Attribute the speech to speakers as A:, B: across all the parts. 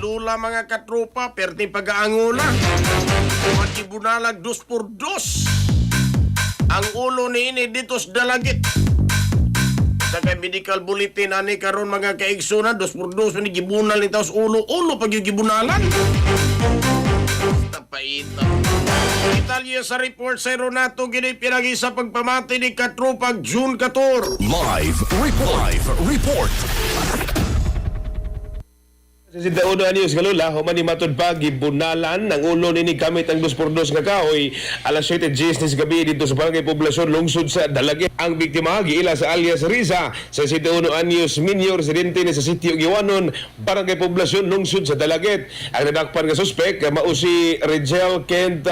A: dula mga katropa, perti pag-aangula. Matibunalag 2x2. Ang ulo ni ini dito sa dalagit. Sa kay medical bulletin ani karon mga kaigsunan 2x2 ni gibunal ni taos ulo pag yung gibunalan. Tapaita. Italya sa report sa Ronato gini pinagi sa pagpamati ni katropa June 14.
B: Live report.
C: Sa sintaon anyos kalula, human ni matod pa gibunalan ng ulo ni gamit ang 2x2 nga kahoy alas 7 GS gabi dito sa barangay Poblasyon lungsod sa Dalagit. Ang biktima giila sa alias Riza sa sintaon anyos minyo residente ni sa sitio Giwanon, barangay Poblasyon lungsod sa Dalagit. Ang nadakpan nga suspek mao si Rigel Kent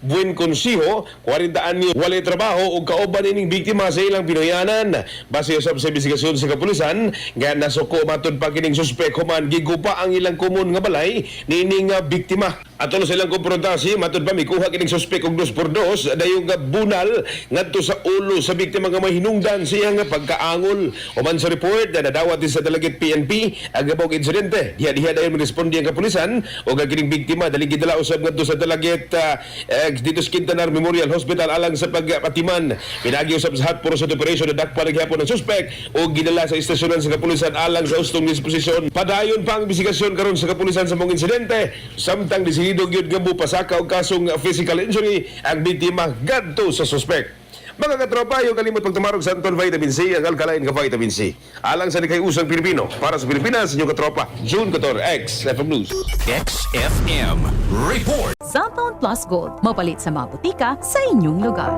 C: Buen Consiho, 40 anyos, walay trabaho ug kauban ining biktima sa ilang pinoyanan. Base sa investigasyon sa kapulisan nga nasuko matod pa kining suspek human gigupa ang ilang kumun nga balay nining biktima. Ato sa ilang komprontasi matod pa mikuha kining suspek og 2x2 dayon nga bunal ngadto sa ulo sa biktima nga may hinungdan siya nga pagkaangol. Human sa report na nadawat sa Dalagit PNP ang gabog insidente. Diha dayon responde ang kapulisan og ang kining biktima dali gidala usab ngadto sa Dalagit dito sa Quintanar Memorial Hospital alang sa pagpatiman. Pinagi usab sa hot pursuit operation na dakpa gyapon ang suspek og gidala sa istasyonan sa kapulisan alang sa ustong disposisyon. Padayon pa ang investigasyon karon sa kapulisan sa mong insidente samtang desidido gyud nga pasaka og kasong physical injury ang biktima ngadto sa suspek. Mga katropa, yung kalimot pagtumarog sa Anton Vitamin C, ang alkaline ka Vitamin C. Alang sa nikay-usang Pilipino, para sa Pilipinas, yung katropa, June 14, XFM News.
B: XFM Report.
D: Cellphone Plus Gold, mapalit sa mga butika sa inyong lugar.